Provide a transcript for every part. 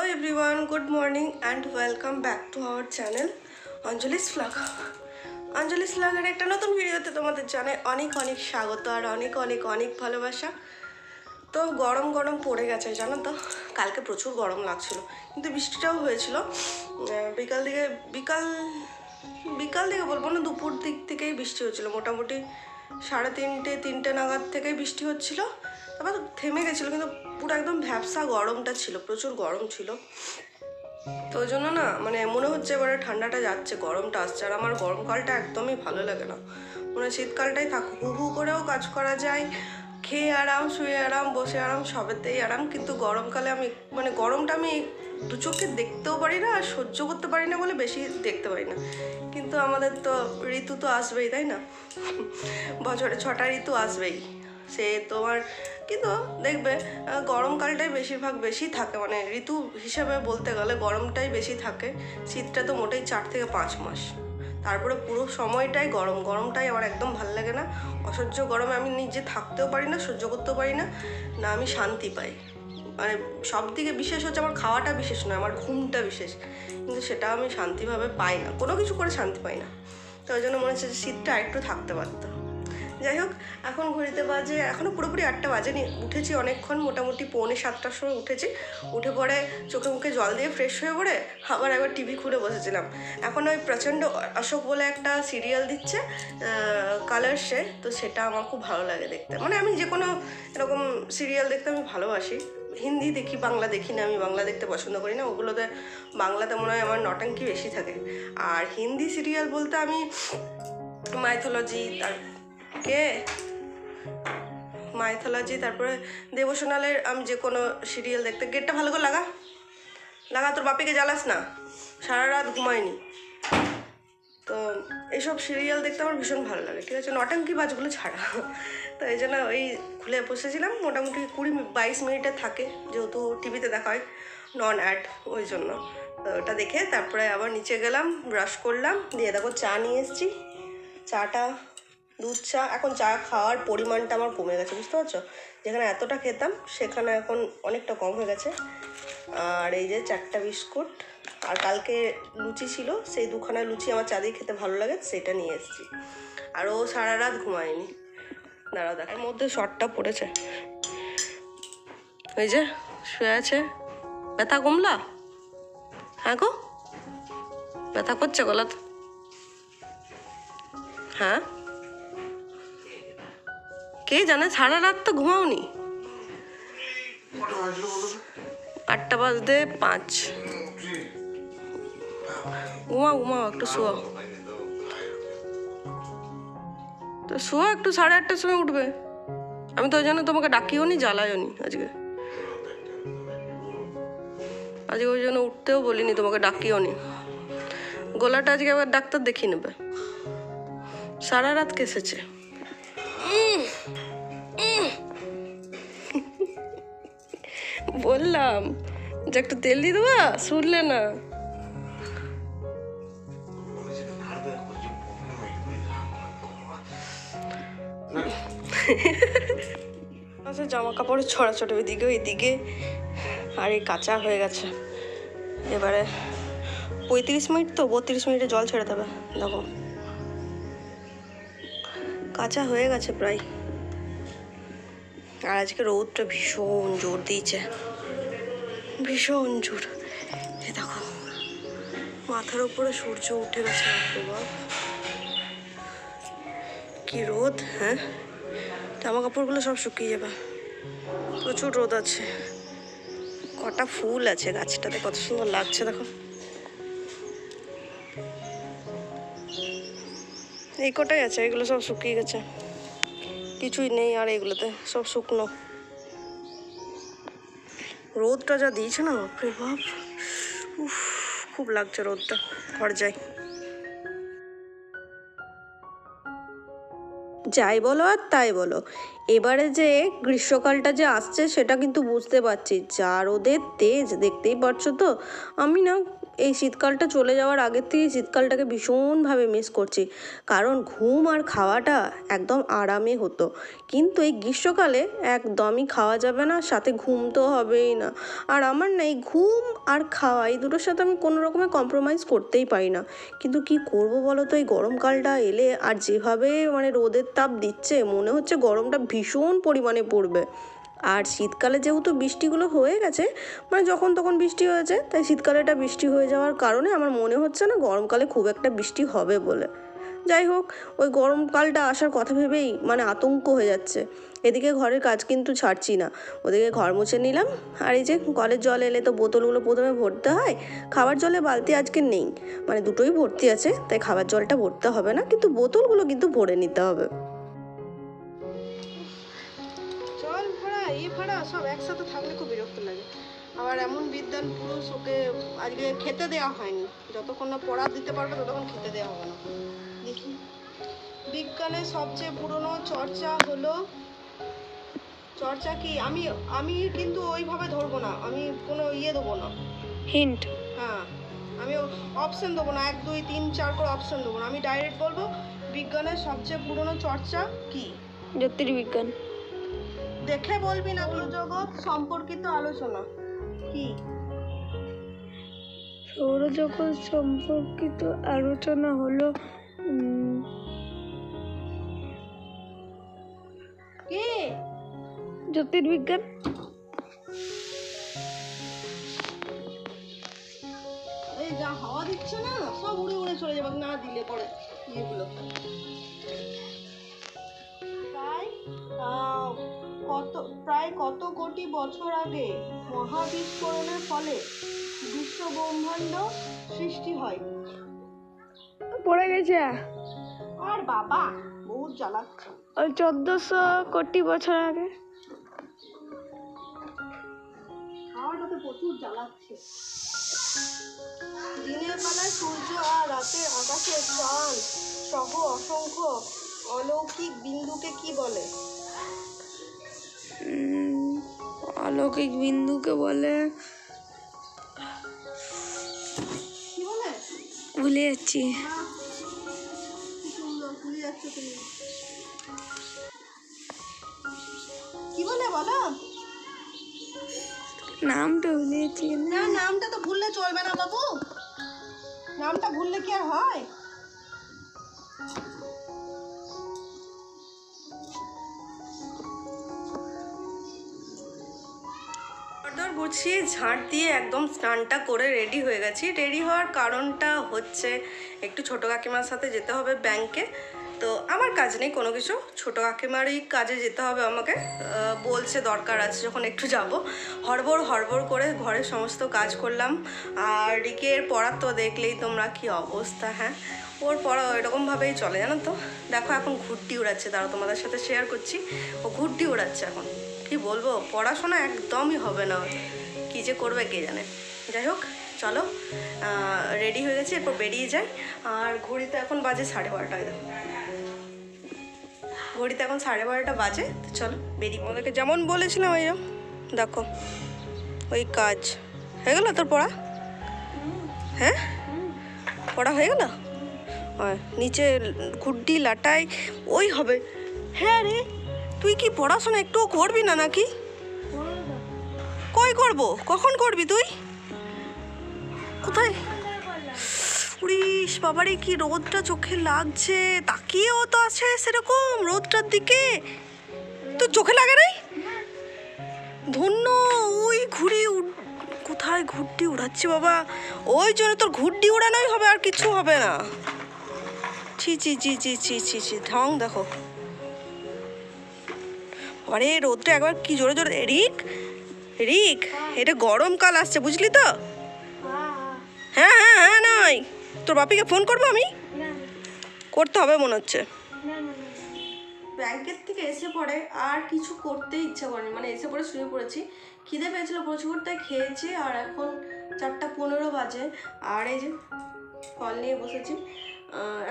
everyone, good morning and welcome back to our channel Anjali's Vlog. Anjali's Vlog এর একটা নতুন ভিডিওতে তোমাদের জানাই অনেক অনেক স্বাগত আর অনেক অনেক অনেক ভালোবাসা। তো গরম গরম পড়ে গেছে জানো তো, কালকে প্রচুর গরম লাগছিল কিন্তু বৃষ্টিটাও হয়েছিল। বিকাল দিকে বলবো না, দুপুর দিক থেকেই বৃষ্টি হচ্ছিল, মোটামুটি 3:30 নাগাদ থেকেই বৃষ্টি হচ্ছিল, তারপর থেমে গেছিলো, কিন্তু পুরো একদম ভ্যাপসা গরমটা ছিল, প্রচুর গরম ছিল। তো ওই জন্য না মানে মনে হচ্ছে এবারে ঠান্ডাটা যাচ্ছে, গরমটা আসছে। আর আমার গরমকালটা একদমই ভালো লাগে না, মনে শীতকালটাই থাকুক, হু হু করেও কাজ করা যায়, খেয়ে আরাম, শুয়ে আরাম, বসে আরাম, সবেতেই আরাম। কিন্তু গরমকালে আমি মানে গরমটা আমি দু চোখে দেখতেও পারি না আর সহ্য করতে পারি না বলে বেশি দেখতে পারি না। কিন্তু আমাদের তো ঋতু তো আসবেই, তাই না? বছরে 6টা ঋতু আসবেই, সে তোমার কিন্তু দেখবে গরমকালটাই বেশিরভাগ বেশি থাকে, মানে ঋতু হিসাবে বলতে গেলে গরমটাই বেশি থাকে। শীতটা তো মোটেই 4 থেকে 5 মাস, তারপরে পুরো সময়টাই গরম। গরমটাই আমার একদম ভালো লাগে না, অসহ্য গরমে আমি নিজে থাকতেও পারি না, সহ্য করতেও পারি না, না আমি শান্তি পাই। মানে সব দিকে বিশেষ হচ্ছে আমার খাওয়াটা বিশেষ নয়, আমার ঘুমটা বিশেষ, কিন্তু সেটা আমি শান্তিভাবে পাই না, কোনো কিছু করে শান্তি পাই না। তো ওই জন্য মনে হচ্ছে যে শীতটা একটু থাকতে পারতো। যাই হোক, এখন ঘড়িতে বাজে, এখনও পুরোপুরি 8টা বাজেনি, উঠেছি অনেকক্ষণ, মোটামুটি 6:45টার সময় উঠেছি। উঠে পরে চোখে মুখে জল দিয়ে ফ্রেশ হয়ে পড়ে আবার একবার টিভি খুলে বসেছিলাম। এখন ওই প্রচণ্ড অশোক বলে একটা সিরিয়াল দিচ্ছে কালার্সে, তো সেটা আমার খুব ভালো লাগে দেখতে। মানে আমি যে কোনো এরকম সিরিয়াল দেখতে আমি ভালোবাসি, হিন্দি দেখি, বাংলা দেখি না, আমি বাংলা দেখতে পছন্দ করি না, ওগুলোতে বাংলাতে মনে হয় আমার নটাঙ্কি বেশি থাকে। আর হিন্দি সিরিয়াল বলতে আমি মাইথোলজি, তারপরে দেবসোনালের আমি যে কোনো সিরিয়াল দেখতে। গেটটা ভালো করে লাগা, তোর বাপিকে জ্বালাস না, সারা রাত ঘুমায়নি। তো এইসব সিরিয়াল দেখতে আমার ভীষণ ভালো লাগে, ঠিক আছে, নটাঙ্কি বাজগুলো ছাড়া। তো এই জন্য ওই খুলে বসেছিলাম, মোটামুটি 20-22 মিনিটে থাকে, যেহেতু টিভিতে দেখা হয় নন অ্যাড, ওই জন্য। তো ওটা দেখে তারপরে আবার নিচে গেলাম, ব্রাশ করলাম, দিয়ে দেখো চা নিয়ে এসেছি। চাটা দুধ চা। এখন চা খাওয়ার পরিমাণটা আমার কমে গেছে, বুঝতে পারছো? যেখানে এতটা খেতাম সেখানে এখন অনেকটা কম হয়ে গেছে। আর এই যে 4টা বিস্কুট, আর কালকে লুচি ছিল, সেই 2খানা লুচি আমার চা দিয়ে খেতে ভালো লাগে, সেটা নিয়ে এসেছি। আর ও সারা রাত ঘুমায়নি, দাঁড়াও দেখার মধ্যে শর্টটা পড়েছে, ওই যে শুয়ে আছে। ব্যথা কমলা? হ্যাঁ গো, ব্যথা করছে গলাতে? হ্যাঁ, কে জানে, সারা রাত তো ঘুমাওনি। 8টা বাজতে 5। ঘুমাও একটু, শোয়া তো, শোয়া একটু, 8:30টার সময় উঠবে। আমি তো ওই জন্য তোমাকে ডাকিও নি, জ্বালাইও নি আজকে ওই জন্য উঠতেও বলিনি, তোমাকে ডাকিও নি। গলাটা আজকে আবার ডাক্তার দেখিয়ে নেবে, সারা রাত কেসেছে। বললাম যে একটু তেল দিয়ে দেবা, শুনলে না। আচ্ছা, জামা কাপড় ছড়াছড়ি ওইদিকে, আর এই কাঁচা হয়ে গেছে। এবারে 35 মিনিট, তো 32 মিনিটে জল ছেড়ে দেবে। দেখো কাঁচা হয়ে গেছে প্রায়। আর আজকে রোদটা ভীষণ জোর দিয়েছে, ভীষণ জোর। এ দেখো মাথার উপরে সূর্য উঠে গেছে, কি রোদ। হ্যাঁ, জামা কাপড়গুলো সব শুকিয়ে যাবে, প্রচুর রোদ আছে। কটা ফুল আছে গাছটাতে, কত সুন্দর লাগছে দেখো। এই কটাই আছে, এগুলো সব শুকিয়ে গেছে, কিছুই নেই আর এগুলোতে, সব শুকনো। রোদটা যা দিয়েছে না, বাপরে বাপ, উফ, খুব লাগছে রোদটা। ঘর যাই বলো আর তাই বলো, এবারে যে গ্রীষ্মকালটা যে আসছে সেটা কিন্তু বুঝতে পারছি, যা রোদের তেজ, দেখতেই পারছো তো। আমি না এই শীতকালটা চলে যাওয়ার আগের থেকে শীতকালটাকে ভীষণভাবে মিস করছি, কারণ ঘুম আর খাওয়াটা একদম আরামে হতো। কিন্তু এই গ্রীষ্মকালে একদমই খাওয়া যাবে না, সাথে ঘুম তো হবেই না। আর আমার না এই ঘুম আর খাওয়া এই দুটোর সাথে আমি কোনো রকমের কম্প্রোমাইজ করতেই পারি না। কিন্তু কি করব বলো তো, এই গরমকালটা এলে আর যেভাবে মানে রোদের তাপ দিচ্ছে, মনে হচ্ছে গরমটা ভীষণ পরিমাণে পড়বে। আর শীতকালে যেহেতু বৃষ্টিগুলো হয়ে গেছে, মানে যখন তখন বৃষ্টি হয়েছে, তাই শীতকালে এটা বৃষ্টি হয়ে যাওয়ার কারণে আমার মনে হচ্ছে না গরমকালে খুব একটা বৃষ্টি হবে বলে। যাই হোক, ওই গরমকালটা আসার কথা ভেবেই মানে আতঙ্ক হয়ে যাচ্ছে। এদিকে ঘরের কাজ কিন্তু ছাড়ছি না, ওদিকে ঘর মুছে নিলাম। আর এই যে কলের জল এলে তো বোতলগুলো প্রথমে ভরতে হয়। খাবার জলে বালতি আজকে নেই, মানে দুটোই ভর্তি আছে, তাই খাবার জলটা ভরতে হবে না, কিন্তু বোতলগুলো কিন্তু ভরে নিতে হবে। জল ভরা ভরা সব একসাথে থাকলে খুব বিরক্ত লাগে। আবার এমন বিদ্যান পুরুষ, ওকে আজকে খেতে দেওয়া হয়নি। যতক্ষণ না পড়া দিতে পারবে ততক্ষণ খেতে দেওয়া হবে না। দেখি, বিজ্ঞানের সবচেয়ে পুরনো চর্চা হলো, চর্চা কি? আমি কিন্তু ওইভাবে ধরবো না, আমি কোনো দেবো না, হিন্ট। হ্যাঁ, আমি অপশন দেবো না, 1 2 3 4 করে অপশন দেবো না, আমি ডাইরেক্ট বলবো বিজ্ঞানের সবচেয়ে পুরনো চর্চা কি? জ্যোতির্বিজ্ঞান। দেখে বলবি না। সৌরজগৎ সম্পর্কিত আলোচনা কি? সৌরজগৎ সম্পর্কিত আলোচনা হলো কি? জ্যোতির্বিজ্ঞান। এই যা হাওয়া দিচ্ছে না, সব উড়ে উড়ে চলে যাবে না দিলে পরে ইয়েগুলো। প্রায় কত কোটি বছর আগে মহাবিস্ফোরণের ফলে বিশ্ব ব্রহ্মাণ্ড সৃষ্টি হয়? পড়ে গেছে। আর বাবা বহুত জ্বালাচ্ছে। ওই 1400 কোটি বছর আগে। হাওয়াটাতে প্রচুর জ্বালাচ্ছে। দিনের বেলায় সূর্য আর রাতের আকাশে চাঁদ সহ অসংখ্য অলৌকিক বিন্দুকে কি বলে? অলৌকিক বিন্দুকে বলে, কি বলে ভুলে যাচ্ছি। ভুলে যাচ্ছ তুমি, কি বলে বলো? নামটা ভুলে যাচ্ছি। না, নামটা তো ভুললে চলবে না বাবু, নামটা ভুললে কি আর হয়? গুছিয়ে ঝাঁট দিয়ে একদম স্নানটা করে রেডি হয়ে গেছি। রেডি হওয়ার কারণটা হচ্ছে একটু ছোটো কাকিমার সাথে যেতে হবে ব্যাংকে। তো আমার কাজ নেই কোনো কিছু, ছোটো কাকিমারই কাজে যেতে হবে আমাকে, বলছে দরকার আছে যখন একটু যাব। হড়বড় করে ঘরের সমস্ত কাজ করলাম। আর রিকের পড়ার তো দেখলেই তোমরা কি অবস্থা। হ্যাঁ, ওর পড়া এরকমভাবেই চলে, জানো তো। দেখো এখন ঘুরটি উড়াচ্ছে, দাঁড়াও তোমাদের সাথে শেয়ার করছি। ও ঘুরটি উড়াচ্ছে এখন, কি বলবো, পড়াশোনা একদমই হবে না, কী যে করবে কে জানে। যাই হোক, চলো রেডি হয়ে গেছি, এরপর বেরিয়ে যাই। আর ঘড়িতে এখন বাজে 12:30। দেখো ঘড়িতে এখন 12:30 বাজে। তো চলো বেরিয়ে, ওদেরকে যেমন বলেছিলাম ওই দেখো ওই কাজ হয়ে গেল। তোর পড়া? হ্যাঁ, পড়া হয়ে গেল। নিচে ঘুড্ডি লাটাই ওই হবে। হ্যাঁ রে, তুই কি পড়াশোনা একটুও করবি না নাকি? কই করব, কখন করবি তুই? কোথায়? উড়িস বাবারে, কি রোদটা চোখে লাগছে, তাকিয়েও তো আছে সেরকম রোদটার দিকে। তোর চোখে লাগে রে? ধন্য ওই কোথায় ঘুরটি উড়াচ্ছি বাবা, ওই জন্য তোর ঘুরটি উড়ানোই হবে, আর কিছু হবে না। ছি ছি ছি ছি ছি ছি ছি, ঢং দেখো। আরে রোদটা একবার কি জোরে জোরে। রিক, এটা গরমকাল আসছে, বুঝলি তো? হ্যাঁ হ্যাঁ হ্যাঁ, নয় তোর বাপিকে ফোন করবো আমি, করতে হবে মনে হচ্ছে। ব্যাংকের থেকে এসে পরে আর কিছু করতে ইচ্ছা করেনি, মানে এসে পরে শুয়ে পড়েছি। খিদে পেয়েছিল প্রচুর, তাই খেয়েছি। আর এখন 4:15 বাজে। আর এই যে ফল নিয়ে বসেছি,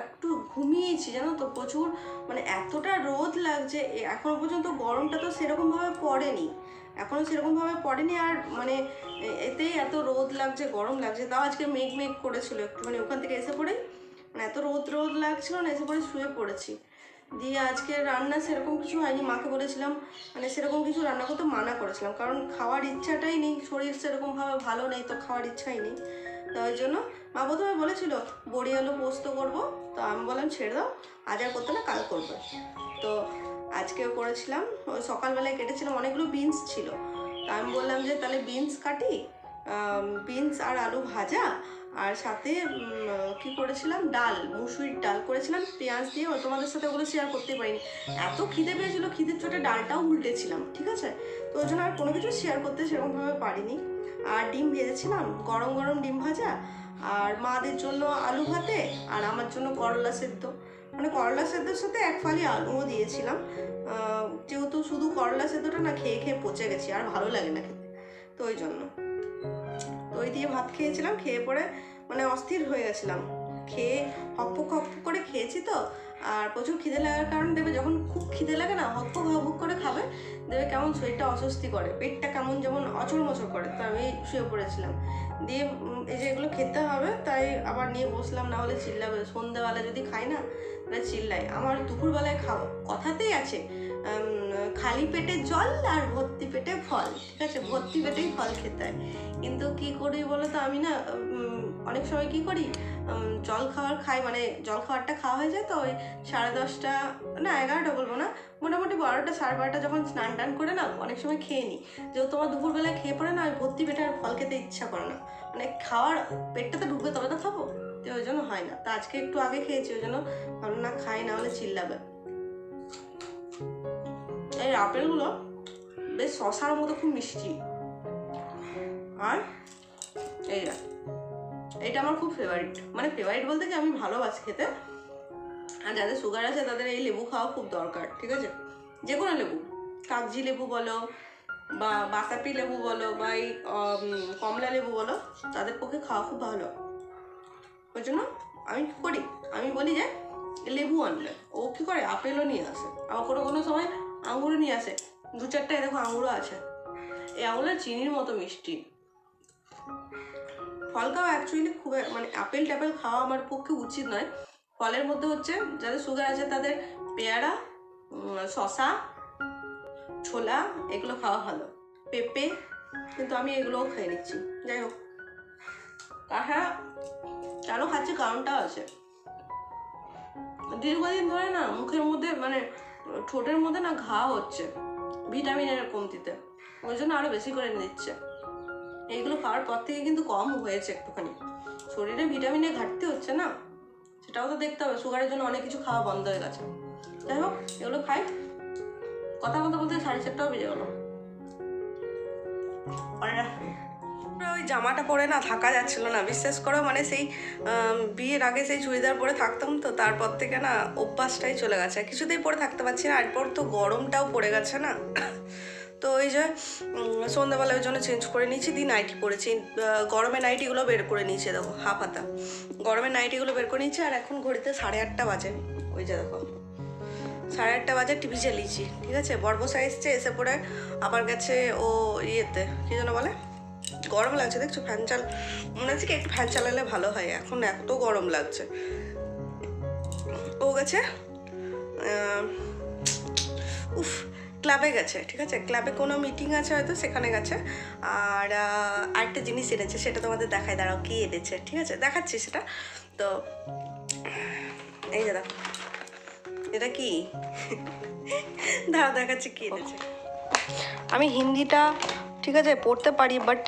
একটু ঘুমিয়েছি জানো তো, প্রচুর মানে এতটা রোদ লাগছে। এখনো পর্যন্ত গরমটা তো সেরকমভাবে পড়েনি, এখনও সেরকমভাবে পড়েনি। আর মানে এতেই এত রোদ লাগছে, গরম লাগছে। তাও আজকে মেঘ মেঘ করেছিল একটুখানি, ওখান থেকে এসে পড়েই মানে এত রোদ লাগছিল না, এসে পড়ে শুয়ে পড়েছি। দিয়ে আজকে রান্না সেরকম কিছু হয়নি। মাকে বলেছিলাম মানে সেরকম কিছু রান্না করতে মানা করেছিলাম, কারণ খাওয়ার ইচ্ছাটাই নেই, শরীর সেরকমভাবে ভালো নেই, তো খাওয়ার ইচ্ছাই নেই। তো ওই জন্য মা প্রথমে বলেছিল বড়ি আলু পোস্ত করবো, তো আমি বললাম ছেড়ে দাও, আজ আর করতে না, কাল করবে। তো আজকেও করেছিলাম। ওই সকালবেলায় কেটেছিলাম, অনেকগুলো বিনস ছিল, তা আমি বললাম যে তাহলে বিনস কাটি, বিনস আর আলু ভাজা, আর সাথে কি করেছিলাম, ডাল, মুসুরির ডাল করেছিলাম পেঁয়াজ দিয়ে। তোমাদের সাথে ওগুলো শেয়ার করতে পারিনি, এত খিদে পেয়েছিল, খিদের চোটে ডালটাও উল্টেছিলাম, ঠিক আছে। তো ওই জন্য আর কোনো কিছু শেয়ার করতে সেরকমভাবে পারিনি। আর ডিম ভেজেছিলাম, গরম গরম ডিম ভাজা, আর মাদের জন্য আলু ভাতে, আর আমার জন্য করলা সেদ্ধ। মানে করলা সেদ্ধর সাথে এক ফালি আলুও দিয়েছিলাম, যেহেতু শুধু করলা সেদ্ধটা না খেয়ে খেয়ে পচে গেছি, আর ভালো লাগে না খেতে, তো ওই জন্য। তো ওই দিয়ে ভাত খেয়েছিলাম, খেয়ে পরে মানে অস্থির হয়ে গেছিলাম, খেয়ে হকপক করে খেয়েছি তো। আর প্রচুর খিদে লাগার কারণে দেবে, যখন খুব খিদে লাগে না, হকপক করে খাবে, দেবে কেমন শরীরটা অস্বস্তি করে, পেটটা কেমন যেমন অচড়মচড় করে। তো আমি শুয়ে পড়েছিলাম, দিয়ে এই যে এগুলো খেতে হবে, তাই আবার নিয়ে বসলাম, না হলে চিল্লাবে। সন্ধ্যাবেলা যদি খাই না তাহলে চিল্লাই। আমার দুপুরবেলায় খাওয়া কথাতেই আছে, খালি পেটে জল আর ভর্তি পেটে ফল, ঠিক আছে, ভর্তি পেটেই ফল খেতে হয়। কিন্তু কি করি বলো তো, আমি না অনেক সময় কি করি, জল খাবার খাই, মানে জল খাবারটা খাওয়া হয়ে যায়, তো ওই 10:30 না 11টা বলবো না, মোটামুটি 12টা 12:30 যখন স্নান টান করে না অনেক সময় খেয়ে নিই। যেহেতু তোমার দুপুরবেলায় খেয়ে পড়ে না, ওই ভর্তি পেটে আর ফল খেতে ইচ্ছা করে না, মানে খাওয়ার পেটটাতে ঢুকবে তবে তো খাবো, তো ওই জন্য হয় না। তো আজকে একটু আগে খেয়েছি, ওই জন্য ভালো না খাই, না হলে চিল্লাবে। এই আপেলগুলো বেশ শশার মতো খুব মিষ্টি। আর এই এটা আমার খুব ফেভারিট, মানে ফেভারিট বলতে কি আমি ভালোবাসি খেতে। আর যাদের সুগার আছে তাদের এই লেবু খাওয়া খুব দরকার, ঠিক আছে, যে কোনো লেবু, কাগজি লেবু বলো বা বাতাবি লেবু বলো বা এই কমলা লেবু বলো, তাদের পক্ষে খাওয়া খুব ভালো। ওই জন্য আমি কী করি, আমি বলি যে লেবু আনলে, ও কী করে আপেলও নিয়ে আসে, আবার কোনো সময় আঙুরও নিয়ে আসে, 2-4টায় দেখো আঙুরও আছে। এই আঙুরটা চিনির মতো মিষ্টি। ফল খাওয়া অ্যাকচুয়ালি খুব, মানে আপেল ট্যাপেল খাওয়া আমার পক্ষে উচিত নয়। ফলের মধ্যে হচ্ছে যাদের সুগার আছে তাদের পেয়ারা, শশা, ছোলা এগুলো খাওয়া ভালো, পেঁপে, কিন্তু আমি এগুলোও খেয়ে নিচ্ছি। যাই হোক, তাছাড়া কেন খাচ্ছি কারণটাও আছে। দীর্ঘদিন ধরে না মুখের মধ্যে মানে ঠোঁটের মধ্যে না ঘা হচ্ছে ভিটামিনের কমতিতে, ওই জন্য আরো বেশি করে নিচ্ছে। এইগুলো খাওয়ার পর থেকে কিন্তু কম হয়েছে একটুখানি, শরীরে ভিটামিনের ঘাটতি হচ্ছে না, সেটাও তো দেখতে হবে। সুগারের জন্য অনেক কিছু খাওয়া বন্ধ হয়ে গেছে। যাই হোক, এগুলো খাই। কথা বলতে 4:30টাও বেজে গেলো। ওই জামাটা পরে না থাকা যাচ্ছিল না, বিশ্বাস করো, মানে সেই বিয়ের আগে সেই চুড়িদার পরে থাকতাম, তো তারপর থেকে না অভ্যাসটাই চলে গেছে, কিছুতেই পরে থাকতে পারছি না। এরপর তো গরমটাও পড়ে গেছে না, তো ওই যে সন্ধ্যাবেলা ওই জন্য চেঞ্জ করে নিয়েছি, দিয়ে নাইটি পরেছি। গরমের নাইটিগুলো বের করে নিয়েছে, দেখো হাফ হাতা গরমের নাইটিগুলো বের করে নিয়েছি। আর এখন ঘড়িতে 8:30 বাজে, ওই যে দেখো 8:30 বাজে, টিভি চালিয়েছি, ঠিক আছে। বর্বসা এসছে, এসে পড়ে আবার গেছে ও ইয়েতে, কী যেন বলে, গরম লাগছে দেখছো, ফ্যান মনে হচ্ছে কি একটু ফ্যান চালালে ভালো হয়, এখন এত গরম লাগছে। ও গেছে ক্লাবে গেছে, ঠিক আছে, ক্লাবে কোনো মিটিং আছে হয়তো, সেখানে গেছে। আর আরেকটা জিনিস এনেছে, সেটা তোমাদের দেখায়, দাঁড়াও কি এনেছে, ঠিক আছে, দেখাচ্ছি সেটা। তো এই যে দেখো, এটা কি দাঁড়াও দেখাচ্ছি কি এনেছে। আমি হিন্দিটা ঠিক আছে পড়তে পারি, বাট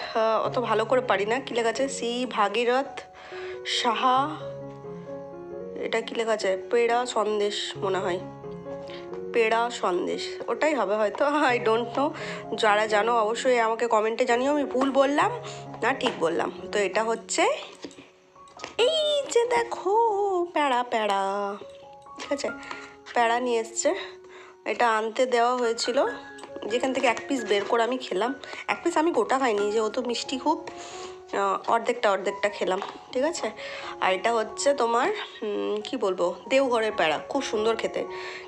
অত ভালো করে পারি না। কী লেখা আছে, সি ভাগীরথ সাহা, এটা কি লেখা আছে, পেড়া সন্দেশ মনে হয়, পেড়া সন্দেশ ওটাই হবে হয়তো, আই ডোন্ট নো। যারা জানো অবশ্যই আমাকে কমেন্টে জানিও আমি ভুল বললাম না ঠিক বললাম। তো এটা হচ্ছে এই যে দেখো প্যাড়া, ঠিক আছে, প্যাড়া নিয়ে এসছে। এটা আনতে দেওয়া হয়েছিল, যেখান থেকে 1 পিস বের করে আমি খেলাম। 1 পিস আমি গোটা খাইনি, যেহেতু মিষ্টি খুব, অর্ধেকটা খেলাম, ঠিক আছে। আর এটা হচ্ছে তোমার কি বলবো, দেওঘরের প্যাড়া, খুব সুন্দর খেতে,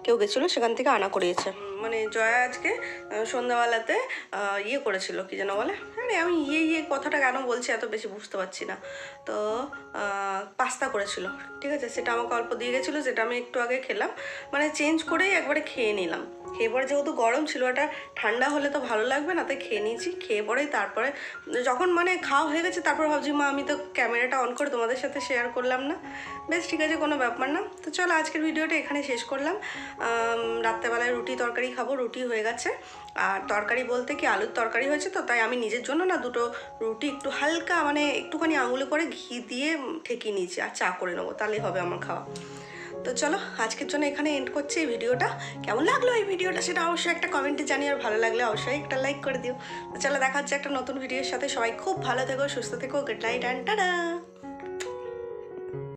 কেউ গেছিলো সেখান থেকে আনা করিয়েছে। মানে জয়া আজকে সন্ধ্যাবেলাতে ইয়ে করেছিল, কি যেন বলে, আরে আমি কথাটা কেন বলছি এত বেশি বুঝতে পারছি না। তো পাস্তা করেছিল, ঠিক আছে, সেটা আমাকে অল্প দিয়ে গেছিলো, যেটা আমি একটু আগে খেলাম, মানে চেঞ্জ করেই একবারে খেয়ে নিলাম। খেয়ে পরে যেহেতু গরম ছিল, এটা ঠান্ডা হলে তো ভালো লাগবে না, তাই খেয়ে নিয়েছি। খেয়ে পরেই তারপরে যখন মানে খাওয়া হয়ে গেছে, তারপর ভাবছি মা আমি তো ক্যামেরাটা অন করে তোমাদের সাথে শেয়ার করলাম না। বেশ ঠিক আছে, কোনো ব্যাপার না। তো চলো আজকের ভিডিওটা এখানে শেষ করলাম। রাত্রেবেলায় রুটি তরকারি খাবো, রুটি হয়ে গেছে। আর তরকারি বলতে কি আলুর তরকারি হয়েছে, তো তাই আমি নিজের জন্য না দুটো রুটি একটু হালকা মানে একটুখানি আঙুলে করে ঘি দিয়ে ঠেকিয়ে নিয়েছি, আর চা করে নেবো, তাহলেই হবে আমার খাওয়া। তো চলো আজকের জন্য এখানে এন্ড করছি এই ভিডিওটা। কেমন লাগলো এই ভিডিওটা সেটা অবশ্যই একটা কমেন্টে জানিয়ে, আর ভালো লাগলে অবশ্যই একটা লাইক করে দিও। তো চলো দেখা হচ্ছে একটা নতুন ভিডিওর সাথে। সবাই খুব ভালো থেকো, সুস্থ থেকো, গুড নাইট অ্যান্ড টাটা।